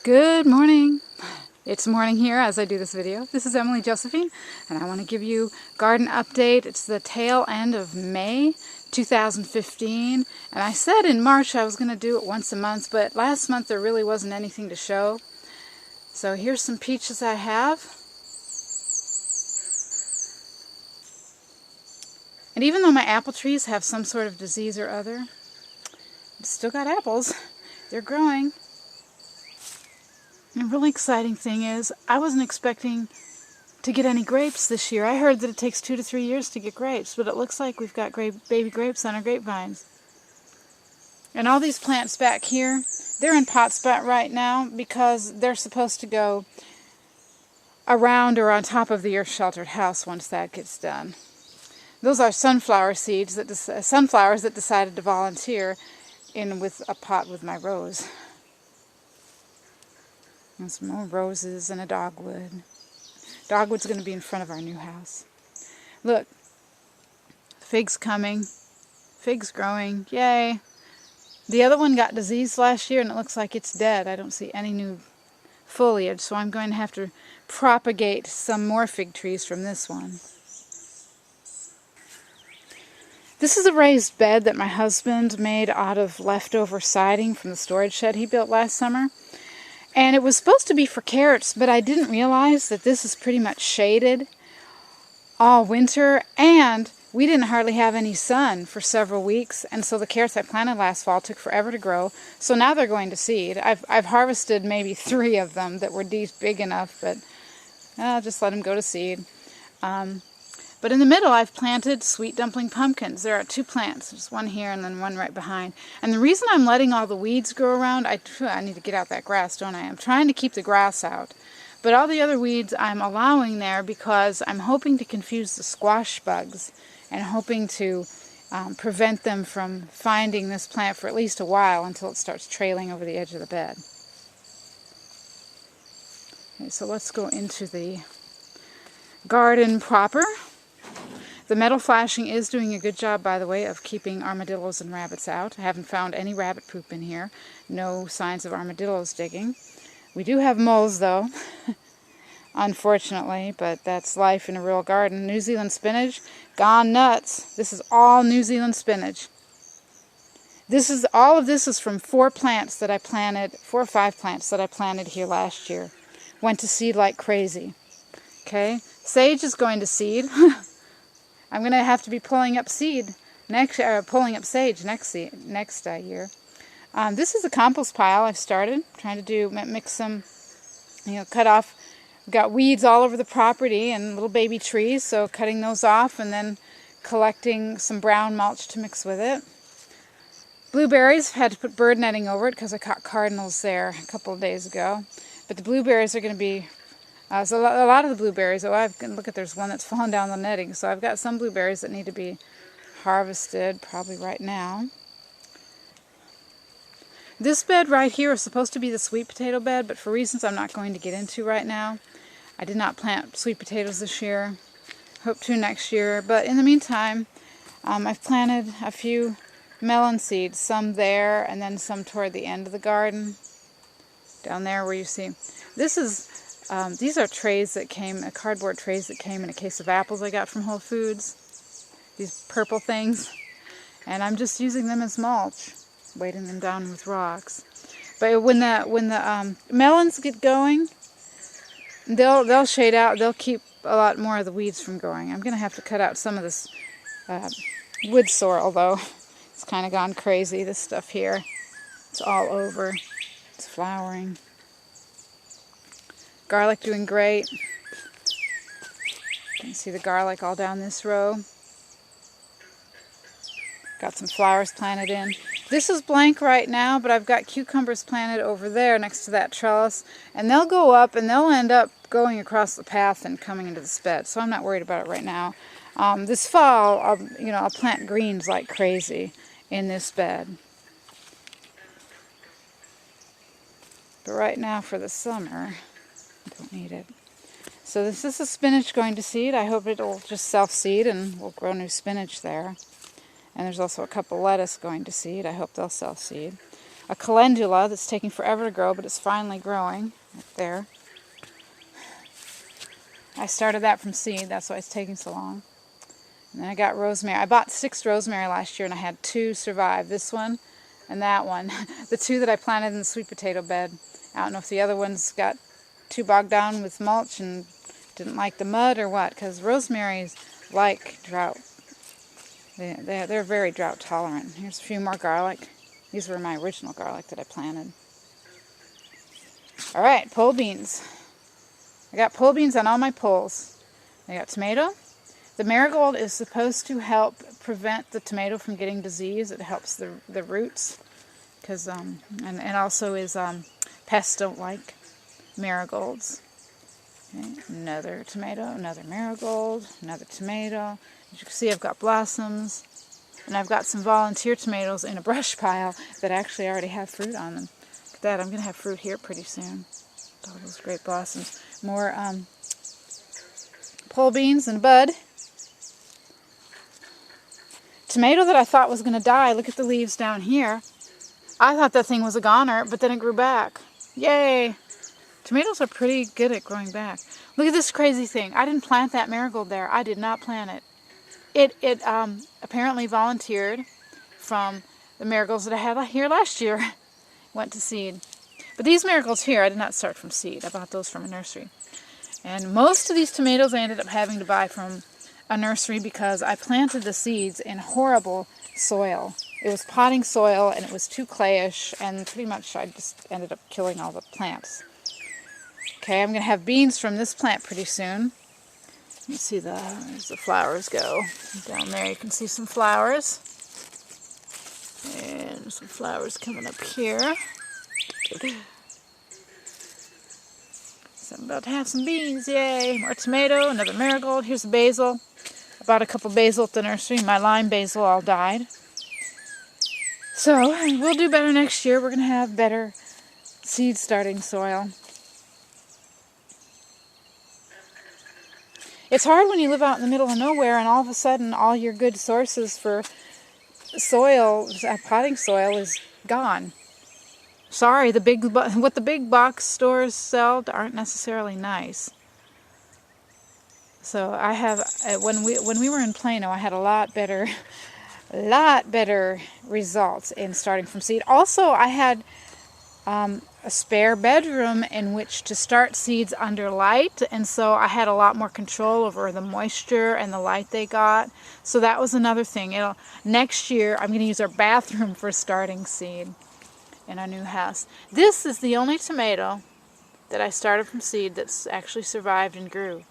Good morning. It's morning here as I do this video. This is Emily Josephine, and I want to give you garden update. It's the tail end of May 2015, and I said in March I was going to do it once a month, but last month there really wasn't anything to show. So here's some peaches I have. And even though my apple trees have some sort of disease or other, I've still got apples. They're growing. And a really exciting thing is, I wasn't expecting to get any grapes this year. I heard that it takes 2 to 3 years to get grapes, but it looks like we've got baby grapes on our grapevines. And all these plants back here, they're in pot spot right now because they're supposed to go around or on top of the earth-sheltered house once that gets done. Those are sunflower seeds, sunflowers that decided to volunteer in with a pot with my rose. And some more roses and a dogwood. Dogwood's going to be in front of our new house. Look, figs coming, figs growing, yay. The other one got diseased last year and it looks like it's dead. I don't see any new foliage, so I'm going to have to propagate some more fig trees from this one. This is a raised bed that my husband made out of leftover siding from the storage shed he built last summer. And it was supposed to be for carrots, but I didn't realize that this is pretty much shaded all winter, and we didn't hardly have any sun for several weeks, and so the carrots I planted last fall took forever to grow, so now they're going to seed. I've harvested maybe 3 of them that were big enough, but I'll just let them go to seed. But in the middle, I've planted sweet dumpling pumpkins. There are 2 plants. There's one here and then one right behind. And the reason I'm letting all the weeds grow around, I need to get out that grass, don't I? I'm trying to keep the grass out. But all the other weeds I'm allowing there because I'm hoping to confuse the squash bugs and hoping to prevent them from finding this plant for at least a while until it starts trailing over the edge of the bed. Okay, so let's go into the garden proper. The metal flashing is doing a good job, by the way, of keeping armadillos and rabbits out. I haven't found any rabbit poop in here. No signs of armadillos digging. We do have moles, though, unfortunately, but that's life in a real garden. New Zealand spinach, gone nuts. This is all New Zealand spinach. All of this is from 4 plants that I planted, 4 or 5 plants that I planted here last year. Went to seed like crazy. Okay, sage is going to seed. I'm going to have to be pulling up sage next year. This is a compost pile I've started. Trying to mix some, cut off. We've got weeds all over the property and little baby trees, so cutting those off and then collecting some brown mulch to mix with it. Blueberries, had to put bird netting over it because I caught cardinals there a couple of days ago. But the blueberries are going to be so a lot of the blueberries, look at, there's one that's fallen down the netting, so I've got some blueberries that need to be harvested probably right now. This bed right here is supposed to be the sweet potato bed, but for reasons I'm not going to get into right now, I did not plant sweet potatoes this year. Hope to next year, but in the meantime, I've planted a few melon seeds, some there and then some toward the end of the garden, down there where you see. These are trays that came, cardboard trays that came in a case of apples I got from Whole Foods. These purple things. And I'm just using them as mulch, weighting them down with rocks. But when the melons get going, they'll shade out. They'll keep a lot more of the weeds from growing. I'm going to have to cut out some of this wood sorrel, though. It's kind of gone crazy, this stuff here. It's all over. It's flowering. Garlic doing great. You can see the garlic all down this row. Got some flowers planted in. This is blank right now, but I've got cucumbers planted over there next to that trellis. And they'll go up and they'll end up going across the path and coming into this bed. So I'm not worried about it right now. This fall, I'll plant greens like crazy in this bed. But right now for the summer, I don't need it. So this is the spinach going to seed. I hope it'll just self-seed and we'll grow new spinach there. And there's also a couple lettuce going to seed. I hope they'll self-seed. a calendula that's taking forever to grow, but it's finally growing right there. I started that from seed, that's why it's taking so long. And then I got rosemary. I bought 6 rosemary last year and I had 2 survive. This one and that one. The 2 that I planted in the sweet potato bed. I don't know if the other ones got too bogged down with mulch and didn't like the mud or what, because rosemaries like drought. They're very drought tolerant. Here's a few more garlic. These were my original garlic that I planted. Alright, pole beans. I got pole beans on all my poles. I got tomato. The marigold is supposed to help prevent the tomato from getting disease. It helps the roots, because and also is pests don't like marigolds. Okay, another tomato, another marigold, another tomato. As you can see, I've got blossoms, and I've got some volunteer tomatoes in a brush pile that actually already have fruit on them. Look at that, I'm going to have fruit here pretty soon. All those great blossoms. More pole beans and bud. Tomato that I thought was going to die. Look at the leaves down here. I thought that thing was a goner, but then it grew back. Yay! Tomatoes are pretty good at growing back. Look at this crazy thing. I didn't plant that marigold there. I did not plant it. It apparently volunteered from the marigolds that I had here last year. Went to seed. But these marigolds here, I did not start from seed. I bought those from a nursery. And most of these tomatoes I ended up having to buy from a nursery because I planted the seeds in horrible soil. It was potting soil and it was too clayish, and pretty much I just ended up killing all the plants. Okay, I'm going to have beans from this plant pretty soon. Let's see where's the flowers go. Down there you can see some flowers. And some flowers coming up here. So I'm about to have some beans, yay! More tomato, another marigold. Here's the basil. I bought a couple basil at the nursery. My lime basil all died. So we'll do better next year. We're going to have better seed starting soil. It's hard when you live out in the middle of nowhere and all of a sudden all your good sources for soil, potting soil, is gone. Sorry, what the big box stores sell aren't necessarily nice. So I have when we were in Plano, I had a lot better results in starting from seed. Also, I had a spare bedroom in which to start seeds under light, and so I had a lot more control over the moisture and the light they got. So that was another thing. Next year I'm going to use our bathroom for starting seed in our new house. This is the only tomato that I started from seed that's actually survived and grew.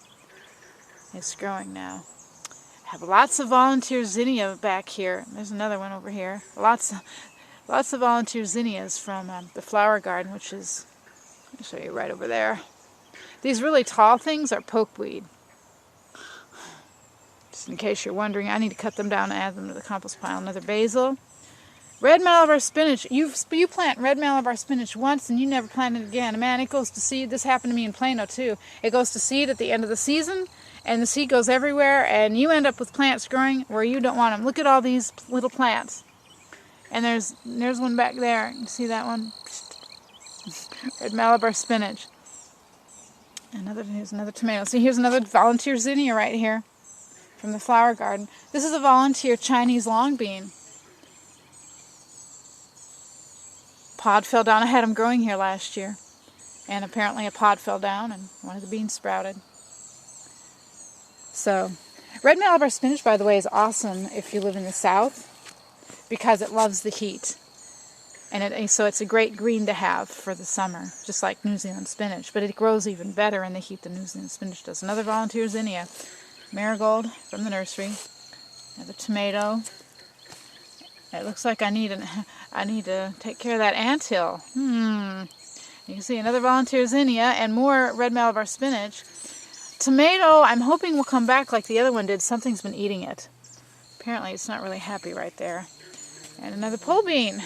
It's growing now. I have lots of volunteer zinnia back here. There's another one over here. Lots of volunteer zinnias from the flower garden, which is, I'll show you right over there. These really tall things are pokeweed. Just in case you're wondering, I need to cut them down and add them to the compost pile. Another basil. Red Malabar spinach. You plant red Malabar spinach once and you never plant it again. Man, it goes to seed. This happened to me in Plano too. It goes to seed at the end of the season, and the seed goes everywhere, and you end up with plants growing where you don't want them. Look at all these little plants. And there's one back there. You see that one? Red Malabar spinach. Here's another tomato. See, here's another volunteer zinnia right here from the flower garden. This is a volunteer Chinese long bean. Pod fell down. I had them growing here last year. And apparently a pod fell down and one of the beans sprouted. So, red Malabar spinach, by the way, is awesome if you live in the south, because it loves the heat. And so it's a great green to have for the summer, just like New Zealand spinach. But it grows even better in the heat than New Zealand spinach does. Another volunteer zinnia. Marigold from the nursery. Another tomato. It looks like I need to take care of that anthill. You can see another volunteer zinnia and more red Malabar spinach. Tomato, I'm hoping will come back like the other one did. Something's been eating it. Apparently it's not really happy right there. And another pole bean.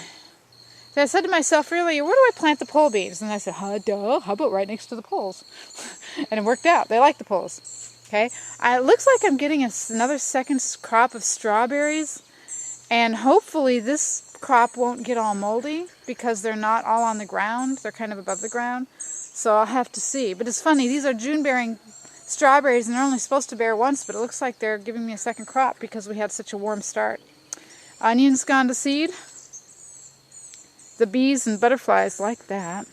So I said to myself earlier, where do I plant the pole beans? And I said, duh, how about right next to the poles? And it worked out. They like the poles. Okay? It looks like I'm getting another second crop of strawberries. And hopefully this crop won't get all moldy because they're not all on the ground. They're kind of above the ground. So I'll have to see. But it's funny, these are June-bearing strawberries, and they're only supposed to bear once, but it looks like they're giving me a second crop because we had such a warm start. Onions gone to seed. The bees and butterflies like that.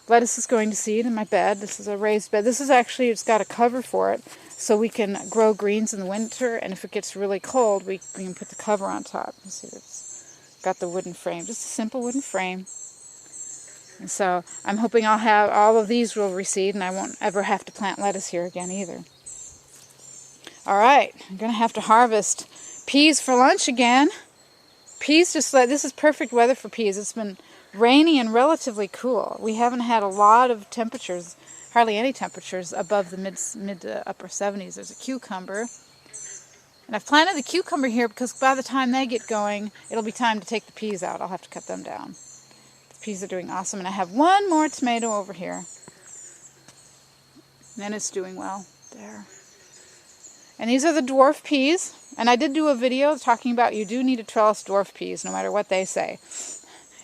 Lettuce is going to seed in my bed. This is a raised bed. This is actually, it's got a cover for it, so we can grow greens in the winter, and if it gets really cold, we can put the cover on top. You see, it's got the wooden frame, just a simple wooden frame. And so I'm hoping I'll have all of these will reseed, and I won't ever have to plant lettuce here again either. All right, I'm going to have to harvest peas for lunch again. Peas this is perfect weather for peas. It's been rainy and relatively cool. We haven't had a lot of temperatures, hardly any temperatures above the mid to upper 70s. There's a cucumber. And I've planted the cucumber here because by the time they get going, it'll be time to take the peas out. I'll have to cut them down. The peas are doing awesome. And I have one more tomato over here. And it's doing well there. And these are the dwarf peas. And I did do a video talking about you do need to trellis dwarf peas no matter what they say.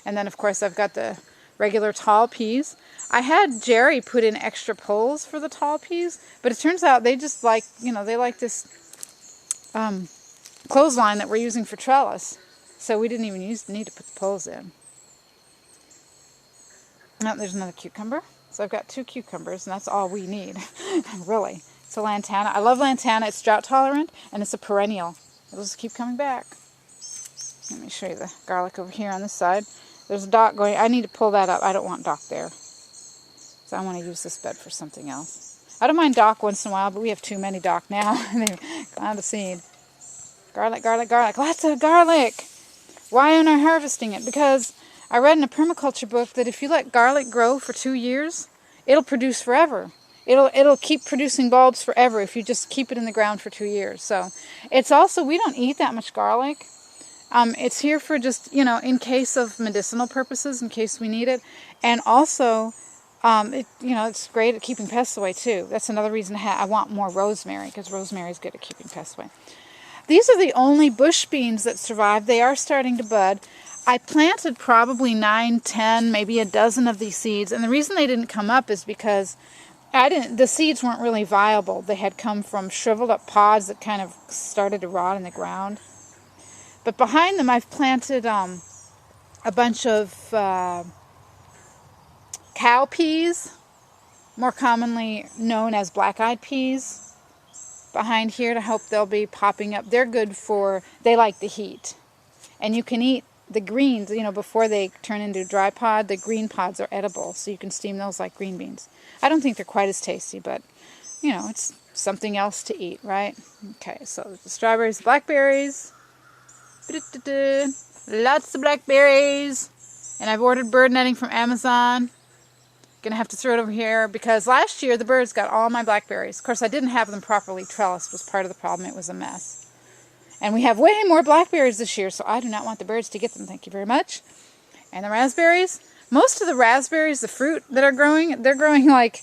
And then, of course, I've got the regular tall peas. I had Jerry put in extra poles for the tall peas, but it turns out they just like, they like this clothesline that we're using for trellis. So we didn't even need to put the poles in. Now there's another cucumber. So I've got 2 cucumbers, and that's all we need, really. It's a lantana. I love lantana. It's drought tolerant, and it's a perennial. It'll just keep coming back. Let me show you the garlic over here on this side. There's a dock going. I need to pull that up. I don't want dock there. So I want to use this bed for something else. I don't mind dock once in a while, but we have too many dock now. They've gone to seed. Garlic, garlic, garlic. Lots of garlic. Why aren't I harvesting it? Because I read in a permaculture book that if you let garlic grow for 2 years, it'll produce forever. It'll keep producing bulbs forever if you just keep it in the ground for 2 years. So it's also, we don't eat that much garlic. It's here for just, in case of medicinal purposes, in case we need it. And also, it's great at keeping pests away, too. That's another reason I want more rosemary, because rosemary is good at keeping pests away. These are the only bush beans that survive. They are starting to bud. I planted probably 9, 10, maybe a dozen of these seeds. And the reason they didn't come up is because the seeds weren't really viable. They had come from shriveled up pods that kind of started to rot in the ground. But behind them, I've planted a bunch of cow peas, more commonly known as black-eyed peas, behind here to hope they'll be popping up. They're good they like the heat. And you can eat the greens, before they turn into dry pod. The green pods are edible, so you can steam those like green beans. I don't think they're quite as tasty, but, it's something else to eat, right? Okay, so the strawberries, blackberries. Lots of blackberries. And I've ordered bird netting from Amazon. Gonna have to throw it over here because last year the birds got all my blackberries. Of course, I didn't have them properly trellised, was part of the problem. It was a mess. And we have way more blackberries this year, so I do not want the birds to get them. Thank you very much. And the raspberries. Most of the raspberries, the fruit that are growing, they're growing like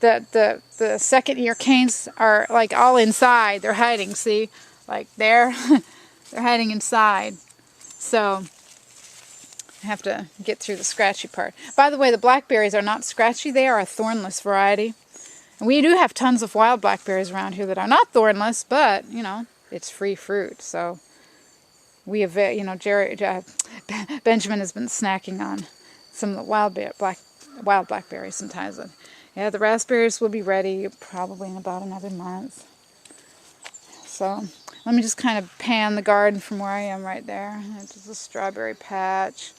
the second year canes are like all inside. They're hiding, see? Like there. They're hiding inside. So I have to get through the scratchy part. By the way, the blackberries are not scratchy. They are a thornless variety. And we do have tons of wild blackberries around here that are not thornless, but, it's free fruit. So we have, Benjamin has been snacking on some of the wild blackberries sometimes. Yeah, the raspberries will be ready probably in about another month. So let me just kind of pan the garden from where I am right there. It's a strawberry patch,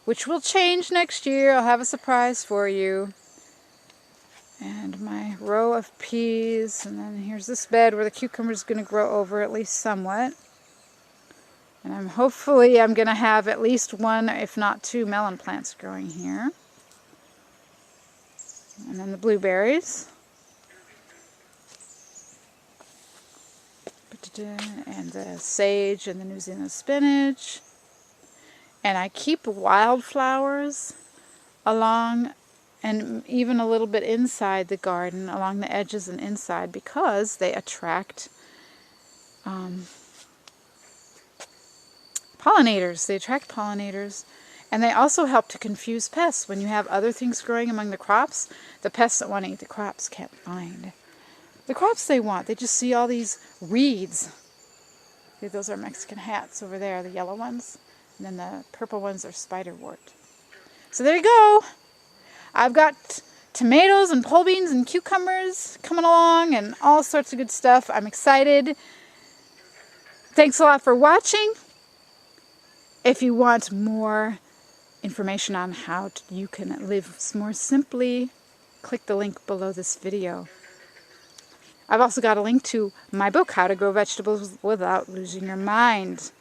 which will change next year. I'll have a surprise for you. And my row of peas, and then here's this bed where the cucumber is going to grow over at least somewhat. And hopefully I'm going to have at least 1, if not 2, melon plants growing here. And then the blueberries. And the sage and the New Zealand spinach. And I keep wildflowers along and even a little bit inside the garden, along the edges and inside, because they attract pollinators. They attract pollinators. And they also help to confuse pests. When you have other things growing among the crops, the pests that want to eat the crops can't find the crops they want. They just see all these weeds. See, those are Mexican hats over there, the yellow ones. And then the purple ones are spiderwort. So there you go. I've got tomatoes and pole beans and cucumbers coming along and all sorts of good stuff. I'm excited. Thanks a lot for watching. If you want more information on how you can live more simply, click the link below this video. I've also got a link to my book, How to Grow Vegetables Without Losing Your Mind.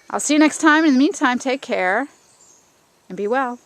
I'll see you next time. In the meantime, take care and be well.